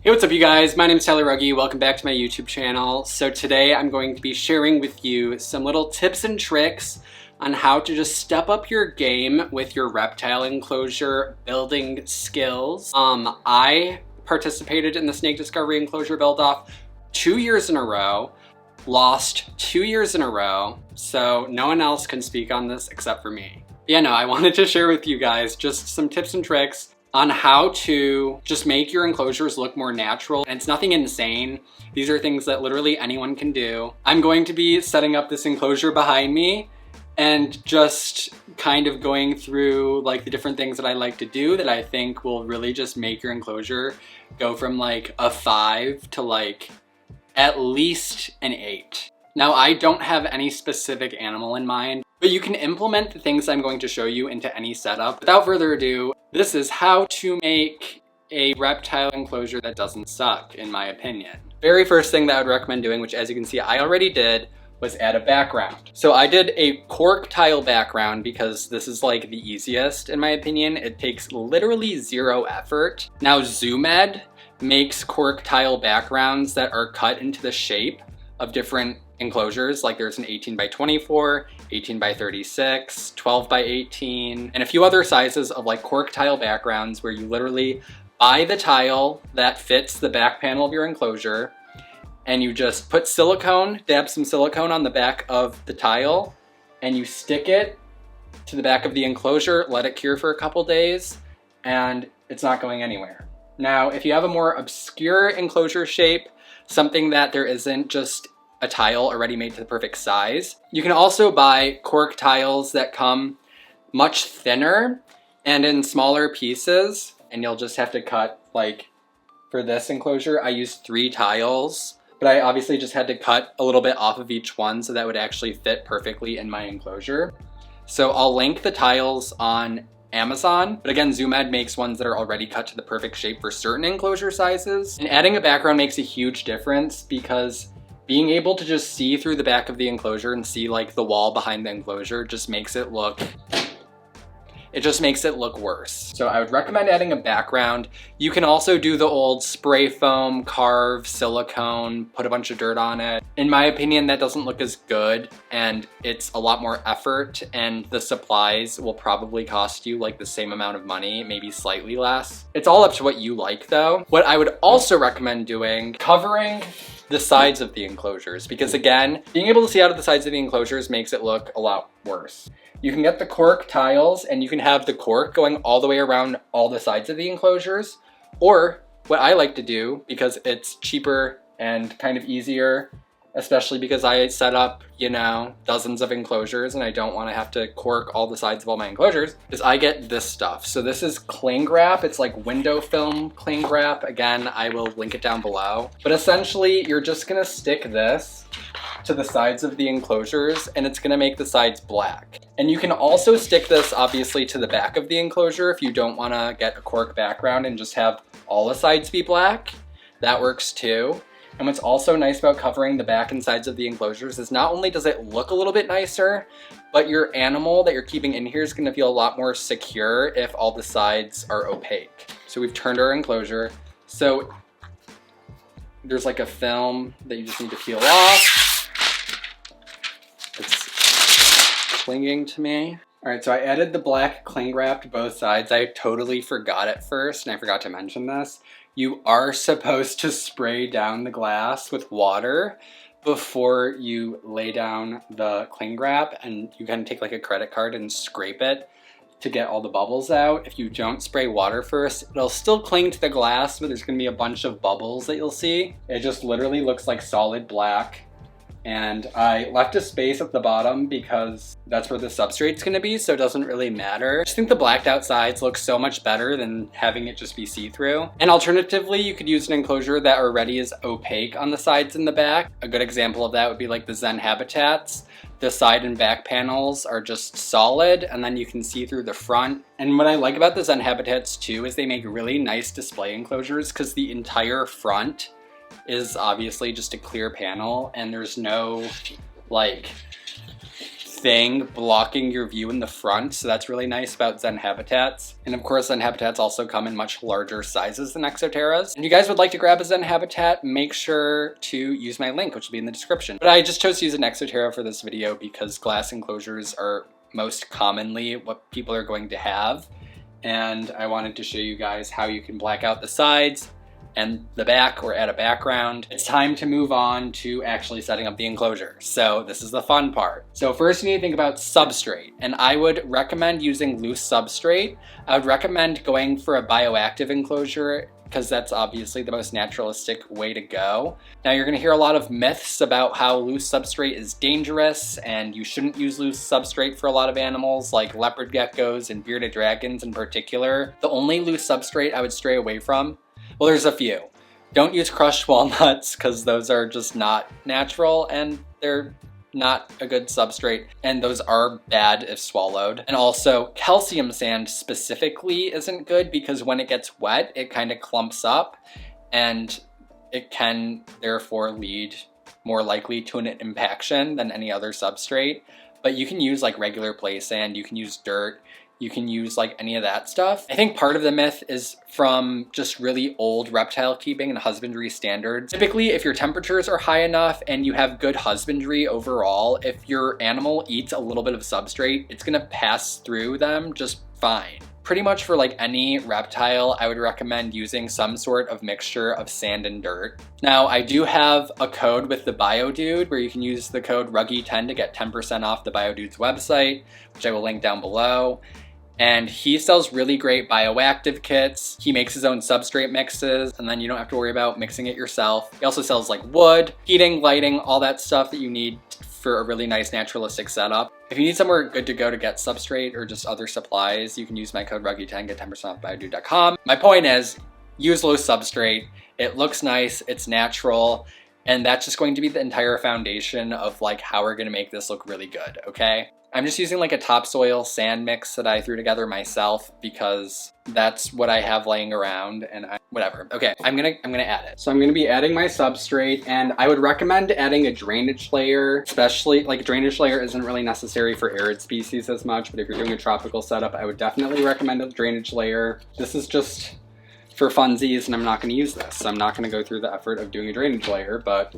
Hey, what's up you guys? My name is Tyler Rugge. Welcome back to my YouTube channel. So today I'm going to be sharing with you some little tips and tricks on how to just step up your game with your reptile enclosure building skills. I participated in the snake discovery enclosure build off 2 years in a row, lost 2 years in a row, so no one else can speak on this except for me. Yeah, no, I wanted to share with you guys just some tips and tricks on how to just make your enclosures look more natural. And it's nothing insane. These are things that literally anyone can do. I'm going to be setting up this enclosure behind me and just kind of going through like the different things that I like to do that I think will really just make your enclosure go from like a 5 to like at least an 8. Now, I don't have any specific animal in mind, but you can implement the things I'm going to show you into any setup. Without further ado, this is how to make a reptile enclosure that doesn't suck, in my opinion. Very first thing that I would recommend doing, which as you can see I already did, was add a background. So I did a cork tile background because this is like the easiest in my opinion. It takes literally 0 effort. Now Zoomed makes cork tile backgrounds that are cut into the shape of different enclosures. Like there's an 18 by 24, 18 by 36, 12 by 18, and a few other sizes of like cork tile backgrounds where you literally buy the tile that fits the back panel of your enclosure and you just put silicone, dab some silicone on the back of the tile and you stick it to the back of the enclosure, let it cure for a couple days, and it's not going anywhere. Now, if you have a more obscure enclosure shape, something that there isn't just a tile already made to the perfect size, you can also buy cork tiles that come much thinner and in smaller pieces, and you'll just have to cut, like for this enclosure I used 3 tiles, but I obviously just had to cut a little bit off of each one so that would actually fit perfectly in my enclosure. So I'll link the tiles on Amazon, but again, Zoomed makes ones that are already cut to the perfect shape for certain enclosure sizes. And adding a background makes a huge difference because being able to just see through the back of the enclosure and see like the wall behind the enclosure just makes it look worse. So I would recommend adding a background. You can also do the old spray foam, carve, silicone, put a bunch of dirt on it. In my opinion, that doesn't look as good and it's a lot more effort and the supplies will probably cost you like the same amount of money, maybe slightly less. It's all up to what you like though. What I would also recommend doing, covering the sides of the enclosures, because again, being able to see out of the sides of the enclosures makes it look a lot worse. You can get the cork tiles and you can have the cork going all the way around all the sides of the enclosures. Or what I like to do, because it's cheaper and kind of easier, especially because I set up, you know, dozens of enclosures and I don't want to have to cork all the sides of all my enclosures, is I get this stuff. So this is cling wrap. It's like window film cling wrap. Again, I will link it down below. But essentially, you're just gonna stick this to the sides of the enclosures and it's gonna make the sides black. And you can also stick this obviously to the back of the enclosure if you don't wanna get a cork background and just have all the sides be black. That works too. And what's also nice about covering the back and sides of the enclosures is not only does it look a little bit nicer, but your animal that you're keeping in here is gonna feel a lot more secure if all the sides are opaque. So we've turned our enclosure. So there's like a film that you just need to peel off. It's clinging to me. All right, so I added the black cling wrap to both sides. I totally forgot at first, and I forgot to mention this. You are supposed to spray down the glass with water before you lay down the cling wrap, and you can take like a credit card and scrape it to get all the bubbles out. If you don't spray water first, it'll still cling to the glass, but there's gonna be a bunch of bubbles that you'll see. It just literally looks like solid black. And I left a space at the bottom because that's where the substrate's gonna be, so it doesn't really matter. I just think the blacked out sides look so much better than having it just be see-through. And alternatively, you could use an enclosure that already is opaque on the sides and the back. A good example of that would be like the Zen habitats. The side and back panels are just solid, and then you can see through the front. And what I like about the Zen habitats too is they make really nice display enclosures because the entire front is obviously just a clear panel and there's no like thing blocking your view in the front, so that's really nice about Zen habitats. And of course, Zen habitats also come in much larger sizes than Exoterras. And if you guys would like to grab a Zen habitat, make sure to use my link, which will be in the description. But I just chose to use an Exoterra for this video because glass enclosures are most commonly what people are going to have. And I wanted to show you guys how you can black out the sides and the back or add a background. It's time to move on to actually setting up the enclosure. So this is the fun part. So first you need to think about substrate, and I would recommend using loose substrate. I would recommend going for a bioactive enclosure because that's obviously the most naturalistic way to go. Now you're gonna hear a lot of myths about how loose substrate is dangerous and you shouldn't use loose substrate for a lot of animals like leopard geckos and bearded dragons in particular. The only loose substrate I would stray away from, well, there's a few. Don't use crushed walnuts because those are just not natural and they're not a good substrate, and those are bad if swallowed. And also calcium sand specifically isn't good because when it gets wet, it kind of clumps up and it can therefore lead more likely to an impaction than any other substrate. But you can use like regular play sand, you can use dirt, you can use like any of that stuff. I think part of the myth is from just really old reptile keeping and husbandry standards. Typically, if your temperatures are high enough and you have good husbandry overall, if your animal eats a little bit of substrate, it's gonna pass through them just fine. Pretty much for like any reptile, I would recommend using some sort of mixture of sand and dirt. Now, I do have a code with the BioDude where you can use the code Rugge10 to get 10% off the BioDude's website, which I will link down below. And he sells really great bioactive kits. He makes his own substrate mixes, and then you don't have to worry about mixing it yourself. He also sells like wood, heating, lighting, all that stuff that you need for a really nice naturalistic setup. If you need somewhere good to go to get substrate or just other supplies, you can use my code Rugge10, get 10% off biodude.com. My point is, use low substrate. It looks nice, it's natural, and that's just going to be the entire foundation of like how we're gonna make this look really good, okay? I'm just using like a topsoil sand mix that I threw together myself because that's what I have laying around, and whatever. Okay, I'm gonna add it. So I'm gonna be adding my substrate, and I would recommend adding a drainage layer, especially like a drainage layer isn't really necessary for arid species as much, but if you're doing a tropical setup, I would definitely recommend a drainage layer. This is just for funsies, and I'm not gonna use this. So I'm not gonna go through the effort of doing a drainage layer, but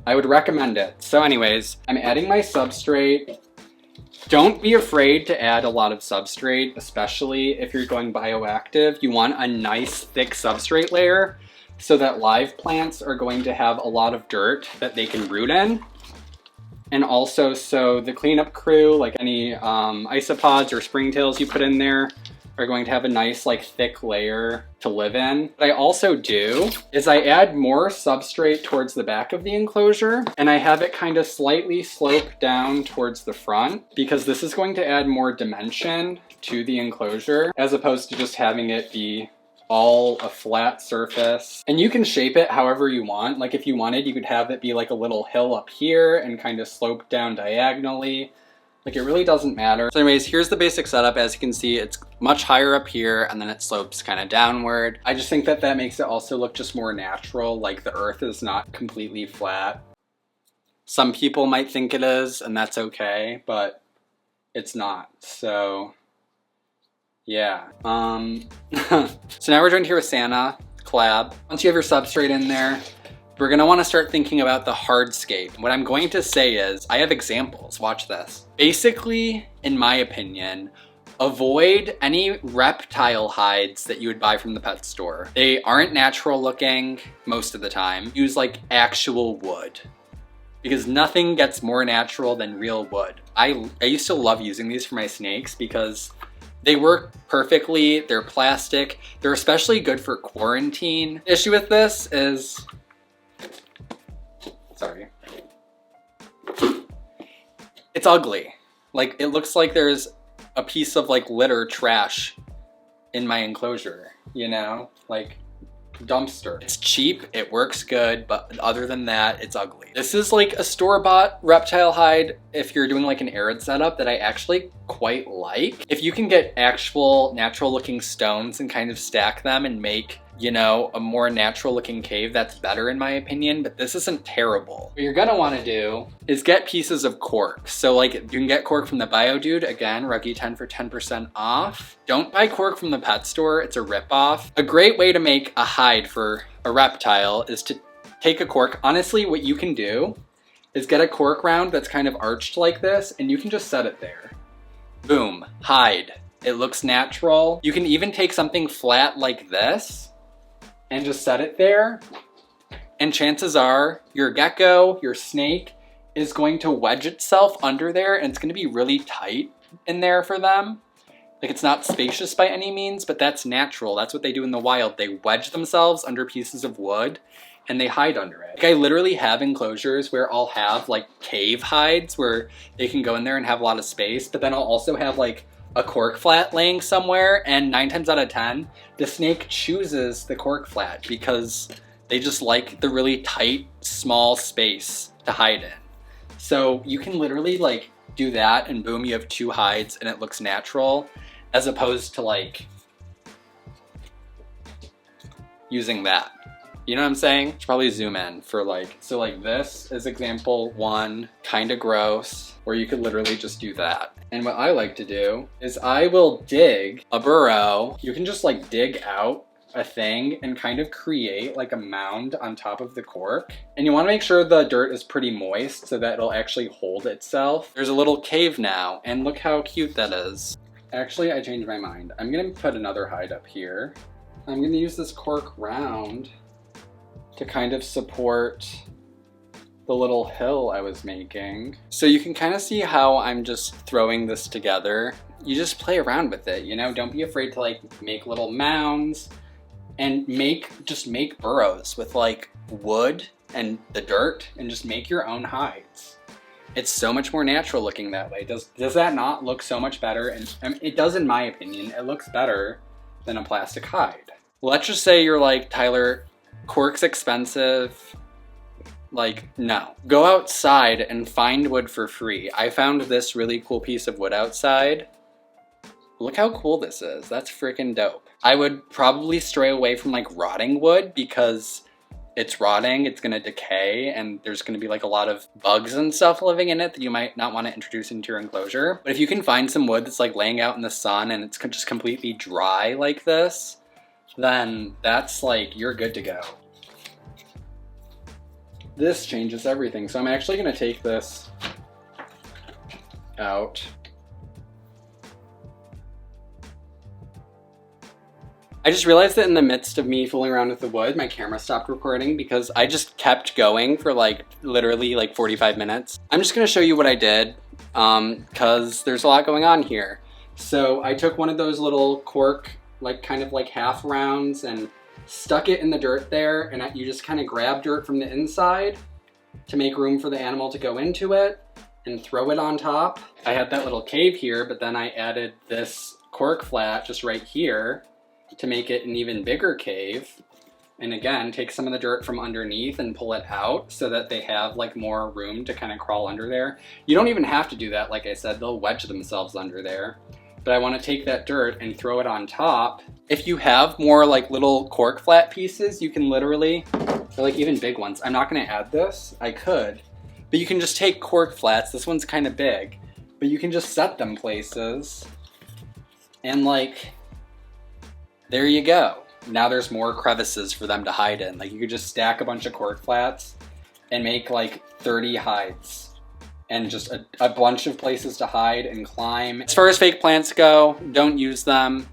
I would recommend it. So anyways, I'm adding my substrate. Don't be afraid to add a lot of substrate, especially if you're going bioactive. You want a nice thick substrate layer so that live plants are going to have a lot of dirt that they can root in. And also so the cleanup crew, like any isopods or springtails you put in there, are going to have a nice like thick layer to live in. What I also do is I add more substrate towards the back of the enclosure, and I have it kind of slightly slope down towards the front because this is going to add more dimension to the enclosure as opposed to just having it be all a flat surface. And you can shape it however you want. Like if you wanted, you could have it be like a little hill up here and kind of slope down diagonally. Like it really doesn't matter. So anyways, here's the basic setup. As you can see, it's much higher up here and then it slopes kind of downward. I just think that that makes it also look just more natural. Like the earth is not completely flat. Some people might think it is, and that's okay, but it's not. So yeah. So now we're joined here with Santa collab. Once you have your substrate in there, we're gonna wanna start thinking about the hardscape. What I'm going to say is, I have examples, watch this. Basically, in my opinion, avoid any reptile hides that you would buy from the pet store. They aren't natural looking most of the time. Use like actual wood, because nothing gets more natural than real wood. I used to love using these for my snakes because they work perfectly, they're plastic, they're especially good for quarantine. The issue with this is, sorry, it's ugly. Like it looks like there's a piece of like litter trash in my enclosure, you know, like dumpster. It's cheap, it works good, but other than that, it's ugly. This is like a store-bought reptile hide if you're doing like an arid setup that I actually quite like. If you can get actual natural looking stones and kind of stack them and make you know, a more natural looking cave, that's better in my opinion, but this isn't terrible. What you're gonna wanna do is get pieces of cork. So like you can get cork from the Bio Dude, again, Rugge 10 for 10% off. Don't buy cork from the pet store, it's a ripoff. A great way to make a hide for a reptile is to take a cork. Honestly, what you can do is get a cork round that's kind of arched like this, and you can just set it there. Boom, hide. It looks natural. You can even take something flat like this and just set it there. And chances are your gecko, your snake, is going to wedge itself under there, and it's gonna be really tight in there for them. Like, it's not spacious by any means, but that's natural. That's what they do in the wild. They wedge themselves under pieces of wood and they hide under it. Like, I literally have enclosures where I'll have like cave hides where they can go in there and have a lot of space, but then I'll also have like a cork flat laying somewhere, and 9 times out of 10, the snake chooses the cork flat because they just like the really tight, small space to hide in. So you can literally like do that and boom, you have 2 hides and it looks natural, as opposed to like using that. You know what I'm saying? Should probably zoom in for like, so like this is example 1, kind of gross, where you could literally just do that. And what I like to do is I will dig a burrow. You can just like dig out a thing and kind of create like a mound on top of the cork. And you wanna make sure the dirt is pretty moist so that it'll actually hold itself. There's a little cave now, and look how cute that is. Actually, I changed my mind. I'm gonna put another hide up here. I'm gonna use this cork round to kind of support the little hill I was making. So you can kind of see how I'm just throwing this together. You just play around with it, you know? Don't be afraid to like make little mounds and just make burrows with like wood and the dirt, and just make your own hides. It's so much more natural looking that way. Does that not look so much better? And I mean, it does in my opinion. It looks better than a plastic hide. Let's just say you're like, Tyler, cork's expensive. Like, no. Go outside and find wood for free. I found this really cool piece of wood outside. Look how cool this is. That's freaking dope. I would probably stray away from like rotting wood because it's rotting, it's gonna decay, and there's gonna be like a lot of bugs and stuff living in it that you might not want to introduce into your enclosure. But if you can find some wood that's like laying out in the sun and it's just completely dry like this, then that's like, you're good to go. This changes everything. So I'm actually gonna take this out. I just realized that in the midst of me fooling around with the wood, my camera stopped recording because I just kept going for like literally like 45 minutes. I'm just gonna show you what I did because there's a lot going on here. So I took one of those little cork, like kind of like half rounds, and stuck it in the dirt there, and you just kind of grab dirt from the inside to make room for the animal to go into it and throw it on top. I had that little cave here, but then I added this cork flat just right here to make it an even bigger cave. And again, take some of the dirt from underneath and pull it out so that they have like more room to kind of crawl under there. You don't even have to do that. Like I said, they'll wedge themselves under there. But I want to take that dirt and throw it on top. If you have more like little cork flat pieces, you can literally, or like even big ones. I'm not going to add this. I could, but you can just take cork flats. This one's kind of big, but you can just set them places and like, there you go. Now there's more crevices for them to hide in. Like you could just stack a bunch of cork flats and make like 30 hides and just a bunch of places to hide and climb. As far as fake plants go, don't use them.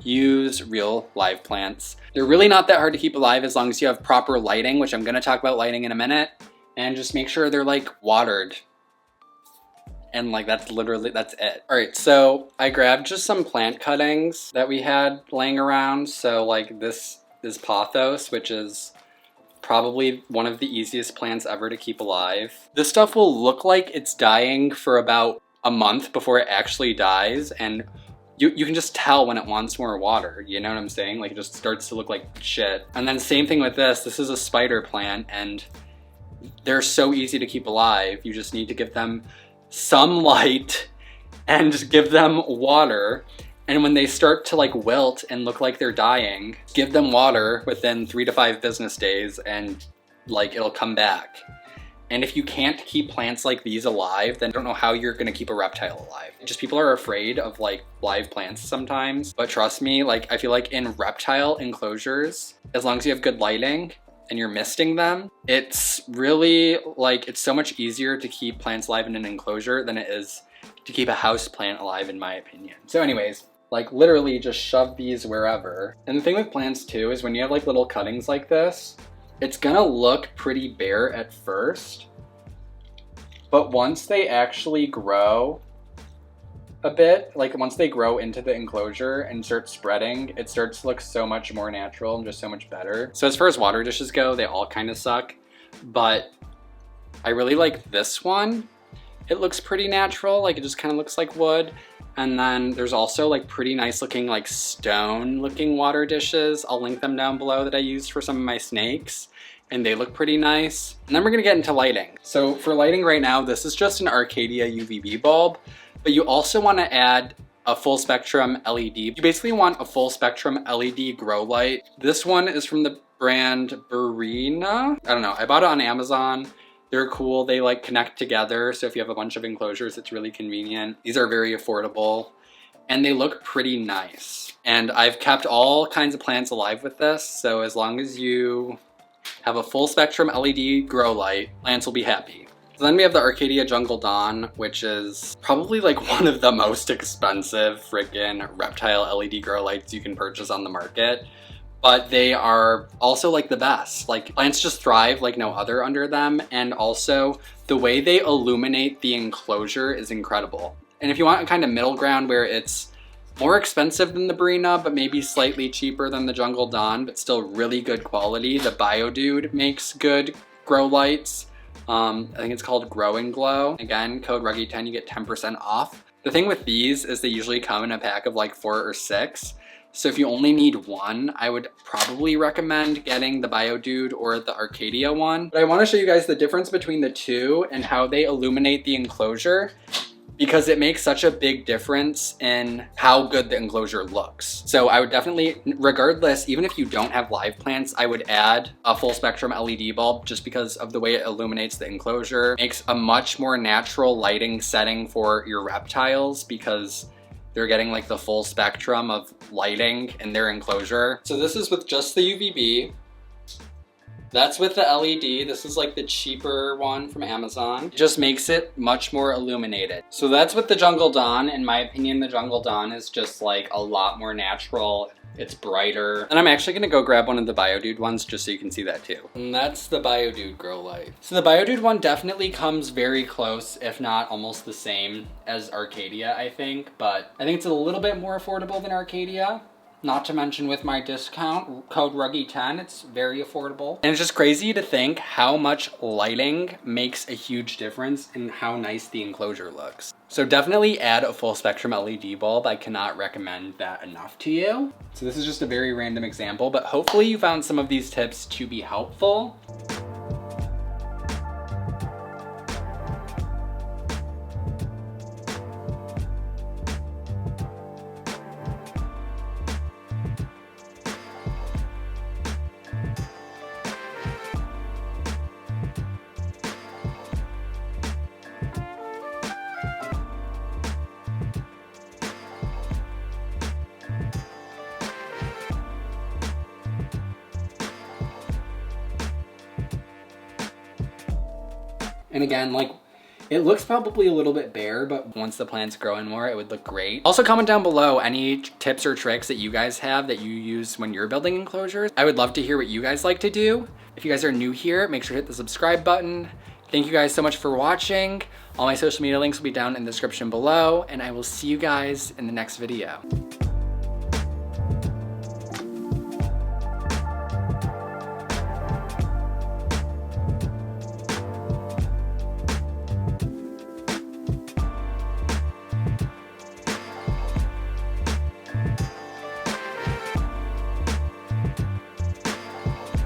Use real live plants. They're really not that hard to keep alive as long as you have proper lighting, which I'm gonna talk about lighting in a minute, and just make sure they're like watered. And like that's it. All right, so I grabbed just some plant cuttings that we had laying around. So like this is pothos, which is probably one of the easiest plants ever to keep alive. This stuff will look like it's dying for about a month before it actually dies, and you can just tell when it wants more water, you know what I'm saying? Like it just starts to look like shit. And then same thing with this. This is a spider plant, and they're so easy to keep alive. You just need to give them some light and just give them water. And when they start to like wilt and look like they're dying, give them water within 3 to 5 business days and like it'll come back. And if you can't keep plants like these alive, then I don't know how you're gonna keep a reptile alive. Just people are afraid of like live plants sometimes, but trust me, like I feel like in reptile enclosures, as long as you have good lighting and you're misting them, it's really like, it's so much easier to keep plants alive in an enclosure than it is to keep a house plant alive, in my opinion. So anyways, like literally just shove these wherever. And the thing with plants too is when you have like little cuttings like this, it's gonna look pretty bare at first, but once they actually grow a bit, like once they grow into the enclosure and start spreading, it starts to look so much more natural and just so much better. So as far as water dishes go, they all kind of suck, but I really like this one. It looks pretty natural, like it just kind of looks like wood. And then there's also like pretty nice looking like stone looking water dishes. I'll link them down below that I used for some of my snakes, and they look pretty nice. And then we're gonna get into lighting. So for lighting right now, this is just an Arcadia UVB bulb, but you also wanna add a full spectrum LED. You basically want a full spectrum LED grow light. This one is from the brand Burina. I don't know, I bought it on Amazon. They're cool, they like connect together. So if you have a bunch of enclosures, it's really convenient. These are very affordable and they look pretty nice. And I've kept all kinds of plants alive with this. So as long as you have a full spectrum LED grow light, plants will be happy. So then we have the Arcadia Jungle Dawn, which is probably like one of the most expensive freaking reptile LED grow lights you can purchase on the market. But they are also like the best. Like plants just thrive like no other under them. And also the way they illuminate the enclosure is incredible. And if you want a kind of middle ground where it's more expensive than the Burina, but maybe slightly cheaper than the Jungle Dawn, but still really good quality, the BioDude makes good grow lights. I think it's called Grow and Glow. Again, code Rugge10, you get 10% off. The thing with these is they usually come in a pack of like 4 or 6. So if you only need one, I would probably recommend getting the BioDude or the Arcadia one. But I want to show you guys the difference between the two and how they illuminate the enclosure, because it makes such a big difference in how good the enclosure looks. So I would definitely, regardless, even if you don't have live plants, I would add a full spectrum LED bulb just because of the way it illuminates the enclosure. It makes a much more natural lighting setting for your reptiles because they're getting like the full spectrum of lighting in their enclosure. So this is with just the UVB. That's with the LED. This is like the cheaper one from Amazon. It just makes it much more illuminated. So that's with the Jungle Dawn. In my opinion, the Jungle Dawn is just like a lot more natural. It's brighter. And I'm actually gonna go grab one of the BioDude ones just so you can see that too. And that's the BioDude grow light. So the BioDude one definitely comes very close, if not almost the same as Arcadia, I think. But I think it's a little bit more affordable than Arcadia. Not to mention with my discount, code Rugge10, it's very affordable. And it's just crazy to think how much lighting makes a huge difference in how nice the enclosure looks. So definitely add a full spectrum LED bulb. I cannot recommend that enough to you. So this is just a very random example, but hopefully you found some of these tips to be helpful. And again, like, it looks probably a little bit bare, but once the plants grow in more, it would look great. Also comment down below any tips or tricks that you guys have that you use when you're building enclosures. I would love to hear what you guys like to do. If you guys are new here, make sure to hit the subscribe button. Thank you guys so much for watching. All my social media links will be down in the description below, and I will see you guys in the next video.